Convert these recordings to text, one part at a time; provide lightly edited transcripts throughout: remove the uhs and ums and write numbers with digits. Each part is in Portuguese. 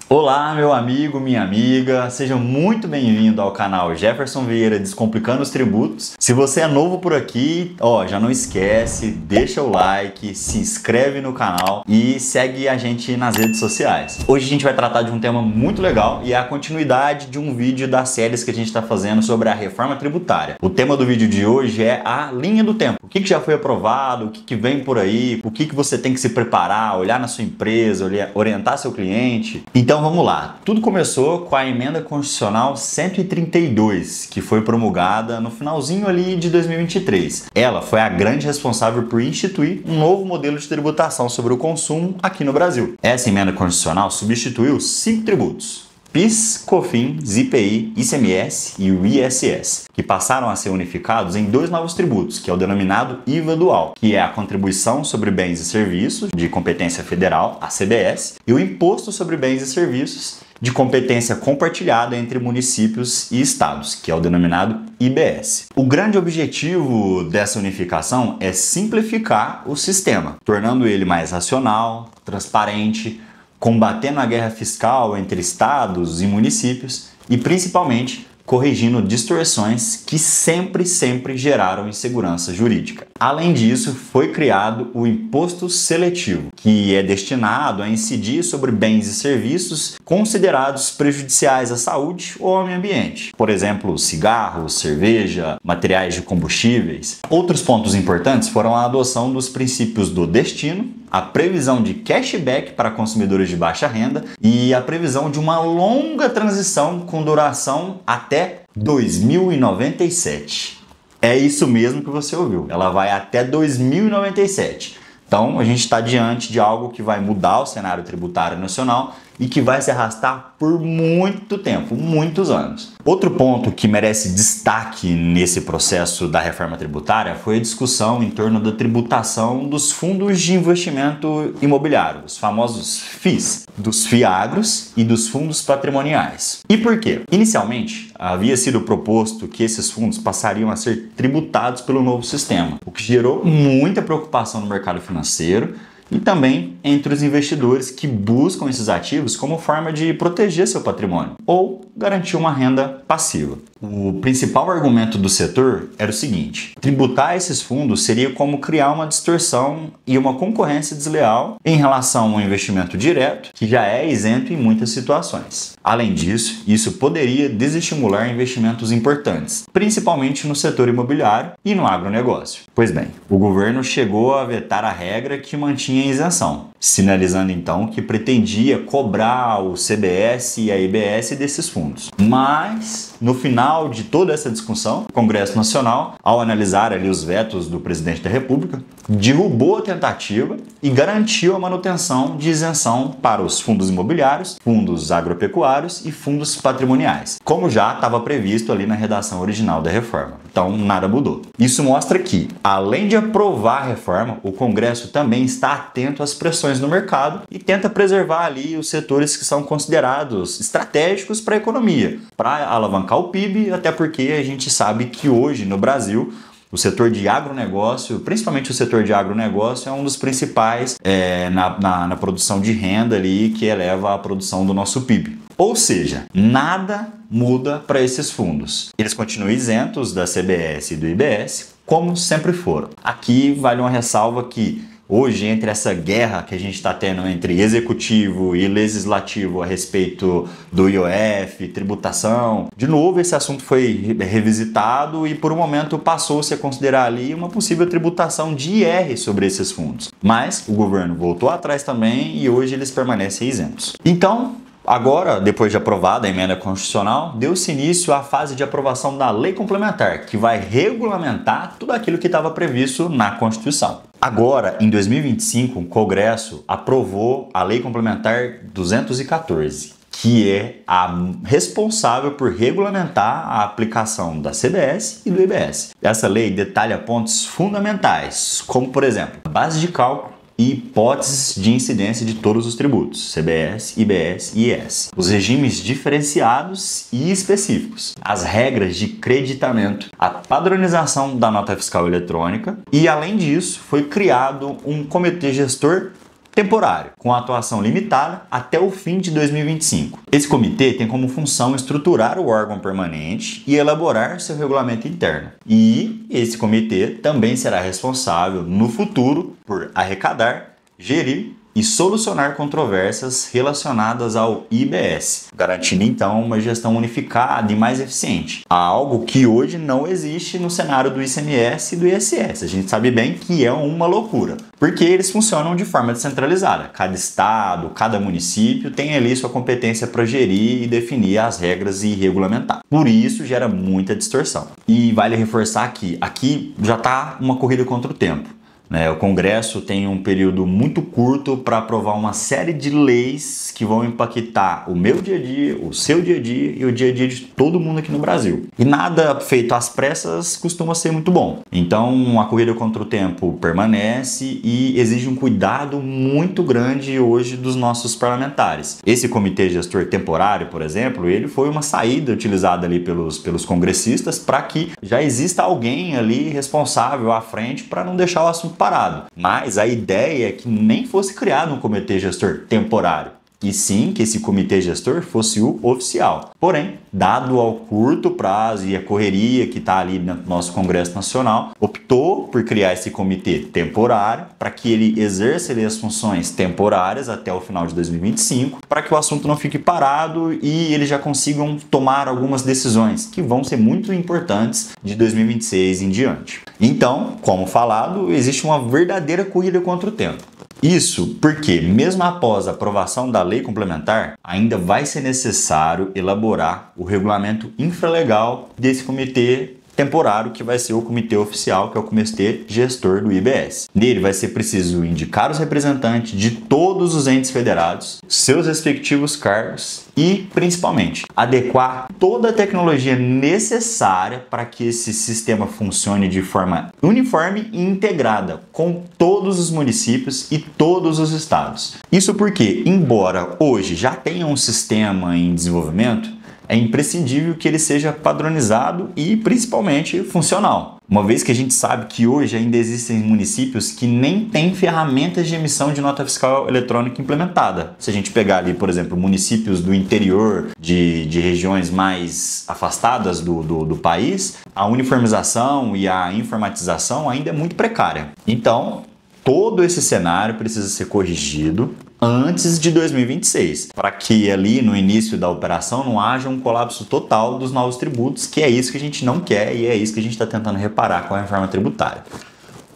Olá, meu amigo, minha amiga, seja muito bem-vindo ao canal Jefferson Vieira Descomplicando os Tributos. Se você é novo por aqui, já não esquece, deixa o like, se inscreve no canal e segue a gente nas redes sociais. Hoje a gente vai tratar de um tema muito legal e é a continuidade de um vídeo das séries que a gente está fazendo sobre a reforma tributária. O tema do vídeo de hoje é a linha do tempo. O que já foi aprovado, o que vem por aí, o que você tem que se preparar, olhar na sua empresa, orientar seu cliente. Então vamos lá, tudo começou com a Emenda Constitucional 132, que foi promulgada no finalzinho ali de 2023. Ela foi a grande responsável por instituir um novo modelo de tributação sobre o consumo aqui no Brasil. Essa Emenda Constitucional substituiu 5 tributos: PIS, COFINS, IPI, ICMS e o ISS, que passaram a ser unificados em 2 novos tributos, que é o denominado IVA dual, que é a Contribuição sobre Bens e Serviços, de competência federal, a CBS, e o Imposto sobre Bens e Serviços, de competência compartilhada entre municípios e estados, que é o denominado IBS. O grande objetivo dessa unificação é simplificar o sistema, tornando ele mais racional, transparente, combatendo a guerra fiscal entre estados e municípios e, principalmente, corrigindo distorções que sempre geraram insegurança jurídica. Além disso, foi criado o Imposto Seletivo, que é destinado a incidir sobre bens e serviços considerados prejudiciais à saúde ou ao meio ambiente. Por exemplo, cigarros, cerveja, materiais de combustíveis. Outros pontos importantes foram a adoção dos princípios do destino, a previsão de cashback para consumidores de baixa renda e a previsão de uma longa transição com duração até 2097. É isso mesmo que você ouviu, ela vai até 2097. Então a gente está diante de algo que vai mudar o cenário tributário nacional e que vai se arrastar por muito tempo, muitos anos. Outro ponto que merece destaque nesse processo da reforma tributária foi a discussão em torno da tributação dos fundos de investimento imobiliário, os famosos FIIs, dos FIAGROS e dos fundos patrimoniais. E por quê? Inicialmente, havia sido proposto que esses fundos passariam a ser tributados pelo novo sistema, o que gerou muita preocupação no mercado financeiro e também entre os investidores que buscam esses ativos como forma de proteger seu patrimônio ou garantir uma renda passiva. O principal argumento do setor era o seguinte: tributar esses fundos seria como criar uma distorção e uma concorrência desleal em relação ao investimento direto, que já é isento em muitas situações. Além disso, isso poderia desestimular investimentos importantes, principalmente no setor imobiliário e no agronegócio. Pois bem, o governo chegou a vetar a regra que mantinha a isenção, sinalizando então que pretendia cobrar o CBS e a IBS desses fundos. Mas, no final de toda essa discussão, o Congresso Nacional, ao analisar ali os vetos do presidente da República, derrubou a tentativa e garantiu a manutenção de isenção para os fundos imobiliários, fundos agropecuários e fundos patrimoniais, como já estava previsto ali na redação original da reforma. Então, nada mudou. Isso mostra que, além de aprovar a reforma, o Congresso também está atento às pressões no mercado e tenta preservar ali os setores que são considerados estratégicos para a economia, para alavancar o PIB, até porque a gente sabe que hoje no Brasil o setor de agronegócio, principalmente o setor de agronegócio, é um dos principais na produção de renda ali que eleva a produção do nosso PIB. Ou seja, nada muda para esses fundos. Eles continuam isentos da CBS e do IBS, como sempre foram. Aqui vale uma ressalva que hoje, entre essa guerra que a gente está tendo entre executivo e legislativo a respeito do IOF, tributação, de novo esse assunto foi revisitado e por um momento passou-se a considerar ali uma possível tributação de IR sobre esses fundos. Mas o governo voltou atrás também e hoje eles permanecem isentos. Então, agora, depois de aprovada a emenda constitucional, deu-se início à fase de aprovação da lei complementar, que vai regulamentar tudo aquilo que estava previsto na Constituição. Agora, em 2025, o Congresso aprovou a Lei Complementar 214, que é a responsável por regulamentar a aplicação da CBS e do IBS. Essa lei detalha pontos fundamentais, como, por exemplo, a base de cálculo e hipóteses de incidência de todos os tributos, CBS, IBS e IS, os regimes diferenciados e específicos, as regras de creditamento, a padronização da nota fiscal eletrônica e, além disso, foi criado um comitê gestor temporário, com atuação limitada até o fim de 2025. Esse comitê tem como função estruturar o órgão permanente e elaborar seu regulamento interno. E esse comitê também será responsável no futuro por arrecadar, gerir e solucionar controvérsias relacionadas ao IBS, garantindo então uma gestão unificada e mais eficiente. Algo que hoje não existe no cenário do ICMS e do ISS. A gente sabe bem que é uma loucura, porque eles funcionam de forma descentralizada. Cada estado, cada município tem ali sua competência para gerir e definir as regras e regulamentar. Por isso gera muita distorção. E vale reforçar que aqui já está uma corrida contra o tempo. O Congresso tem um período muito curto para aprovar uma série de leis que vão impactar o meu dia a dia, o seu dia a dia e o dia a dia de todo mundo aqui no Brasil. E nada feito às pressas costuma ser muito bom. Então a corrida contra o tempo permanece e exige um cuidado muito grande hoje dos nossos parlamentares. Esse comitê gestor temporário, por exemplo, ele foi uma saída utilizada ali pelos congressistas para que já exista alguém ali responsável à frente para não deixar o assunto parado. Mas a ideia é que nem fosse criado um comitê gestor temporário, e sim que esse comitê gestor fosse o oficial. Porém, dado ao curto prazo e a correria que está ali no nosso Congresso Nacional, optou por criar esse comitê temporário para que ele exerça ali as funções temporárias até o final de 2025, para que o assunto não fique parado e eles já consigam tomar algumas decisões que vão ser muito importantes de 2026 em diante. Então, como falado, existe uma verdadeira corrida contra o tempo. Isso porque, mesmo após a aprovação da lei complementar, ainda vai ser necessário elaborar o regulamento infralegal desse comitê temporário, que vai ser o comitê oficial, que é o comitê gestor do IBS. Nele vai ser preciso indicar os representantes de todos os entes federados, seus respectivos cargos e, principalmente, adequar toda a tecnologia necessária para que esse sistema funcione de forma uniforme e integrada com todos os municípios e todos os estados. Isso porque, embora hoje já tenha um sistema em desenvolvimento, é imprescindível que ele seja padronizado e, principalmente, funcional. Uma vez que a gente sabe que hoje ainda existem municípios que nem têm ferramentas de emissão de nota fiscal eletrônica implementada. Se a gente pegar ali, por exemplo, municípios do interior, de regiões mais afastadas do país, a uniformização e a informatização ainda é muito precária. Então, todo esse cenário precisa ser corrigido antes de 2026, para que ali no início da operação não haja um colapso total dos novos tributos, que é isso que a gente não quer e é isso que a gente está tentando reparar com a reforma tributária.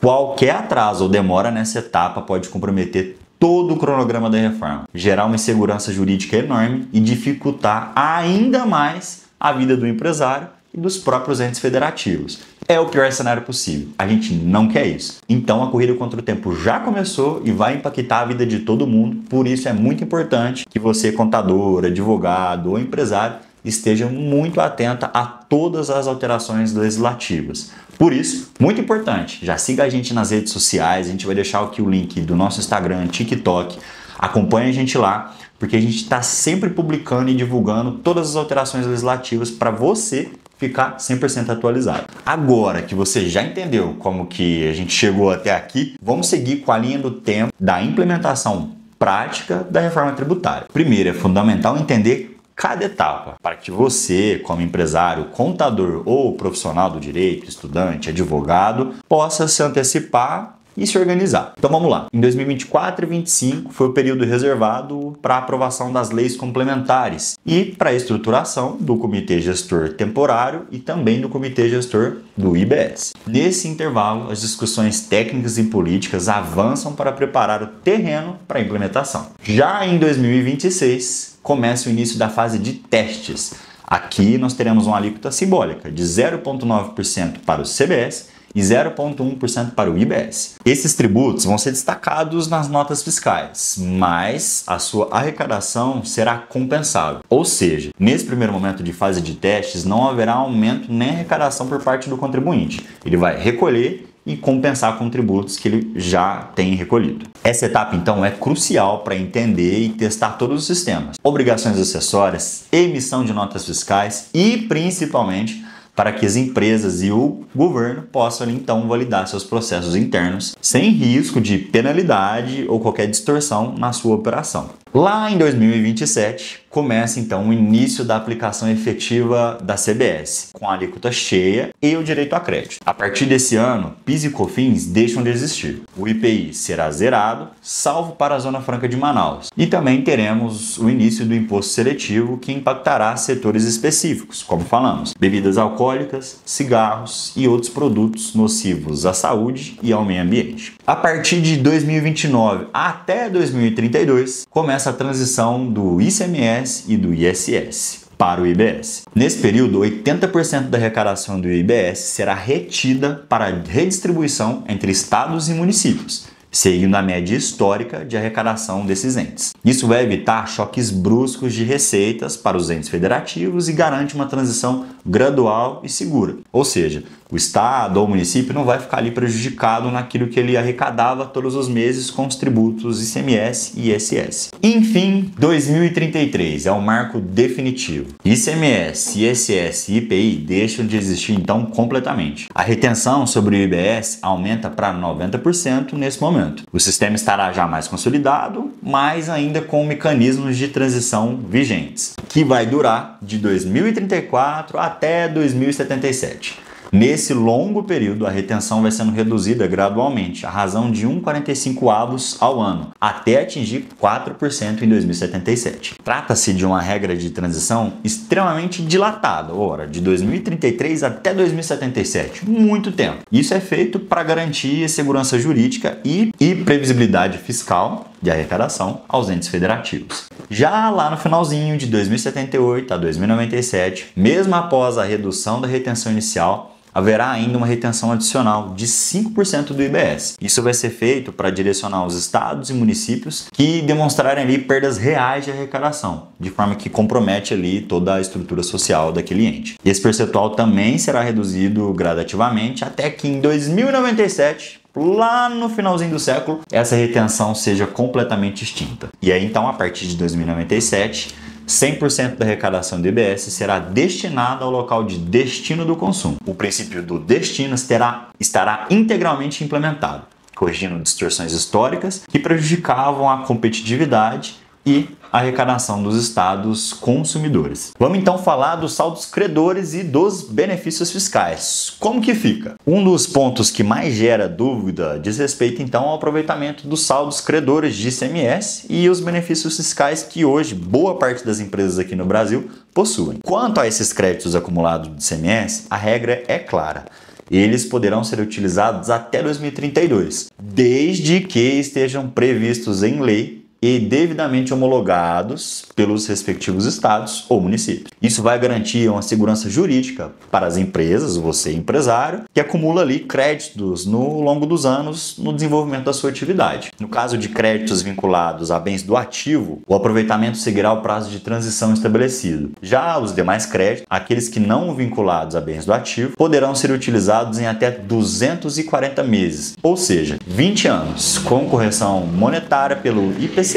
Qualquer atraso ou demora nessa etapa pode comprometer todo o cronograma da reforma, gerar uma insegurança jurídica enorme e dificultar ainda mais a vida do empresário e dos próprios entes federativos. É o pior cenário possível. A gente não quer isso. Então a corrida contra o tempo já começou e vai impactar a vida de todo mundo. Por isso é muito importante que você, contador, advogado ou empresário, esteja muito atenta a todas as alterações legislativas. Por isso, muito importante, já siga a gente nas redes sociais, a gente vai deixar aqui o link do nosso Instagram, TikTok, acompanhe a gente lá, porque a gente está sempre publicando e divulgando todas as alterações legislativas para você ficar 100% atualizado. Agora que você já entendeu como que a gente chegou até aqui, vamos seguir com a linha do tempo da implementação prática da reforma tributária. Primeiro, é fundamental entender cada etapa, para que você, como empresário, contador ou profissional do direito, estudante, advogado, possa se antecipar e se organizar. Então vamos lá. Em 2024 e 2025 foi o período reservado para a aprovação das leis complementares e para a estruturação do comitê gestor temporário e também do comitê gestor do IBS. Nesse intervalo, as discussões técnicas e políticas avançam para preparar o terreno para a implementação. Já em 2026, começa o início da fase de testes. Aqui nós teremos uma alíquota simbólica de 0,9% para o CBS e 0,1% para o IBS. Esses tributos vão ser destacados nas notas fiscais, mas a sua arrecadação será compensável. Ou seja, nesse primeiro momento de fase de testes, não haverá aumento nem arrecadação por parte do contribuinte. Ele vai recolher e compensar com tributos que ele já tem recolhido. Essa etapa, então, é crucial para entender e testar todos os sistemas, obrigações acessórias, emissão de notas fiscais e, principalmente, para que as empresas e o governo possam então validar seus processos internos sem risco de penalidade ou qualquer distorção na sua operação. Lá em 2027, começa então o início da aplicação efetiva da CBS, com a alíquota cheia e o direito a crédito. A partir desse ano, PIS e COFINS deixam de existir. O IPI será zerado, salvo para a Zona Franca de Manaus. E também teremos o início do imposto seletivo, que impactará setores específicos, como falamos, bebidas alcoólicas, cigarros e outros produtos nocivos à saúde e ao meio ambiente. A partir de 2029 até 2032, começa a transição do ICMS e do ISS para o IBS. Nesse período, 80% da arrecadação do IBS será retida para redistribuição entre estados e municípios, seguindo a média histórica de arrecadação desses entes. Isso vai evitar choques bruscos de receitas para os entes federativos e garante uma transição gradual e segura. Ou seja, o estado ou o município não vai ficar ali prejudicado naquilo que ele arrecadava todos os meses com os tributos ICMS e ISS. Enfim, 2033 é o marco definitivo. ICMS, ISS e IPI deixam de existir então completamente. A retenção sobre o IBS aumenta para 90% nesse momento. O sistema estará já mais consolidado, mas ainda com mecanismos de transição vigentes, que vai durar de 2034 até 2077. Nesse longo período, a retenção vai sendo reduzida gradualmente, à razão de 1,45 ao ano, até atingir 4% em 2077. Trata-se de uma regra de transição extremamente dilatada, de 2033 até 2077, muito tempo. Isso é feito para garantir segurança jurídica e previsibilidade fiscal de arrecadação aos entes federativos. Já lá no finalzinho de 2078 a 2097, mesmo após a redução da retenção inicial, haverá ainda uma retenção adicional de 5% do IBS. Isso vai ser feito para direcionar os estados e municípios que demonstrarem ali perdas reais de arrecadação, de forma que compromete ali toda a estrutura social daquele ente. E esse percentual também será reduzido gradativamente até que em 2097, lá no finalzinho do século, essa retenção seja completamente extinta. E aí então, a partir de 2097, 100% da arrecadação do IBS será destinada ao local de destino do consumo. O princípio do destino estará integralmente implementado, corrigindo distorções históricas que prejudicavam a competitividade e a arrecadação dos estados consumidores. Vamos então falar dos saldos credores e dos benefícios fiscais. Como que fica? Um dos pontos que mais gera dúvida diz respeito então ao aproveitamento dos saldos credores de ICMS e os benefícios fiscais que hoje boa parte das empresas aqui no Brasil possuem. Quanto a esses créditos acumulados de ICMS, a regra é clara. Eles poderão ser utilizados até 2032, desde que estejam previstos em lei e devidamente homologados pelos respectivos estados ou municípios. Isso vai garantir uma segurança jurídica para as empresas, você empresário, que acumula ali créditos no longo dos anos no desenvolvimento da sua atividade. No caso de créditos vinculados a bens do ativo, o aproveitamento seguirá o prazo de transição estabelecido. Já os demais créditos, aqueles que não vinculados a bens do ativo, poderão ser utilizados em até 240 meses, ou seja, 20 anos, com correção monetária pelo IPCA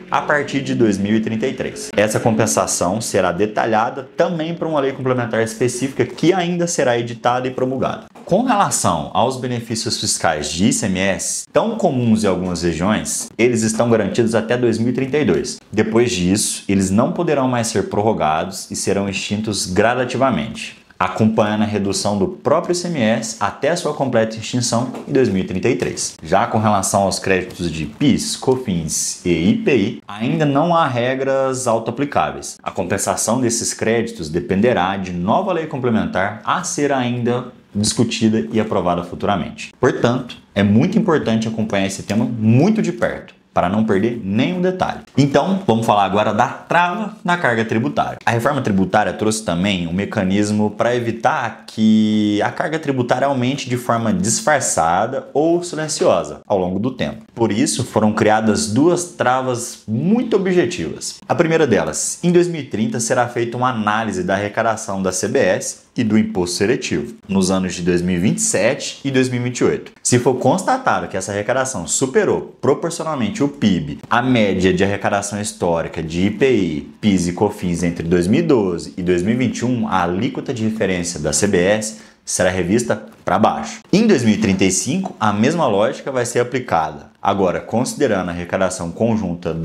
a partir de 2033. Essa compensação será detalhada também para uma lei complementar específica que ainda será editada e promulgada. Com relação aos benefícios fiscais de ICMS, tão comuns em algumas regiões, eles estão garantidos até 2032. Depois disso, eles não poderão mais ser prorrogados e serão extintos gradativamente, acompanhando a redução do próprio ICMS até sua completa extinção em 2033. Já com relação aos créditos de PIS, COFINS e IPI, ainda não há regras auto-aplicáveis. A compensação desses créditos dependerá de nova lei complementar a ser ainda discutida e aprovada futuramente. Portanto, é muito importante acompanhar esse tema muito de perto, para não perder nenhum detalhe. Então, vamos falar agora da trava na carga tributária. A reforma tributária trouxe também um mecanismo para evitar que a carga tributária aumente de forma disfarçada ou silenciosa ao longo do tempo. Por isso, foram criadas duas travas muito objetivas. A primeira delas, em 2030, será feita uma análise da arrecadação da CBS e do imposto seletivo, nos anos de 2027 e 2028. Se for constatado que essa arrecadação superou proporcionalmente o PIB, a média de arrecadação histórica de IPI, PIS e COFINS entre 2012 e 2021, a alíquota de referência da CBS será revista para baixo. Em 2035, a mesma lógica vai ser aplicada, agora considerando a arrecadação conjunta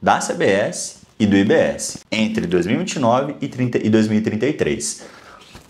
da CBS e do IBS entre 2029 e 2033.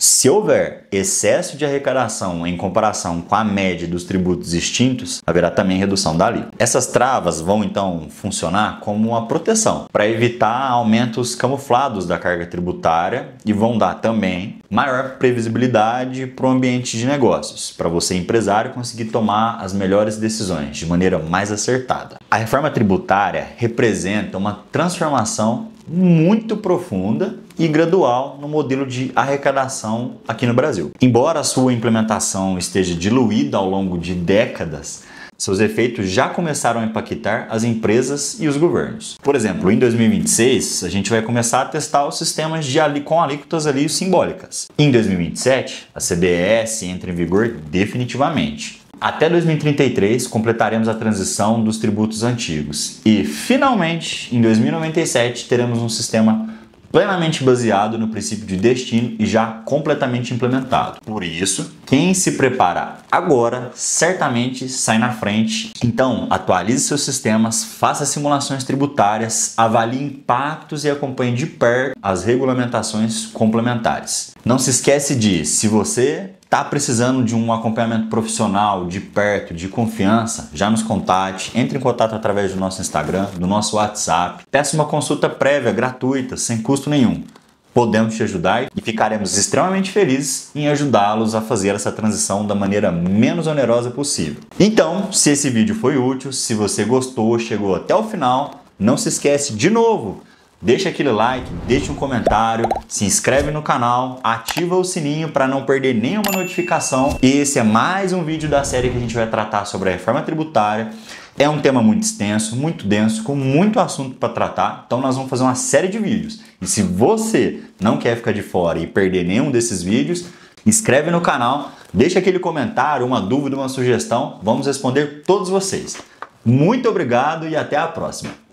Se houver excesso de arrecadação em comparação com a média dos tributos extintos, haverá também redução da alíquota. Essas travas vão então funcionar como uma proteção para evitar aumentos camuflados da carga tributária e vão dar também maior previsibilidade para o ambiente de negócios, para você empresário conseguir tomar as melhores decisões de maneira mais acertada. A reforma tributária representa uma transformação muito profunda e gradual no modelo de arrecadação aqui no Brasil. Embora a sua implementação esteja diluída ao longo de décadas, seus efeitos já começaram a impactar as empresas e os governos. Por exemplo, em 2026, a gente vai começar a testar os sistemas com alíquotas ali simbólicas. Em 2027, a CBS entra em vigor definitivamente. Até 2033, completaremos a transição dos tributos antigos. E, finalmente, em 2097, teremos um sistema plenamente baseado no princípio de destino e já completamente implementado. Por isso, quem se prepara agora certamente sai na frente. Então, atualize seus sistemas, faça simulações tributárias, avalie impactos e acompanhe de perto as regulamentações complementares. Não se esquece de, se você está precisando de um acompanhamento profissional, de perto, de confiança, já nos contate, entre em contato através do nosso Instagram, do nosso WhatsApp, peça uma consulta prévia, gratuita, sem custo nenhum. Podemos te ajudar e ficaremos extremamente felizes em ajudá-los a fazer essa transição da maneira menos onerosa possível. Então, se esse vídeo foi útil, se você gostou, chegou até o final, não se esquece de novo, deixa aquele like, deixa um comentário, se inscreve no canal, ativa o sininho para não perder nenhuma notificação. Esse é mais um vídeo da série que a gente vai tratar sobre a reforma tributária. É um tema muito extenso, muito denso, com muito assunto para tratar, então nós vamos fazer uma série de vídeos. E se você não quer ficar de fora e perder nenhum desses vídeos, inscreve no canal, deixa aquele comentário, uma dúvida, uma sugestão, vamos responder todos vocês. Muito obrigado e até a próxima!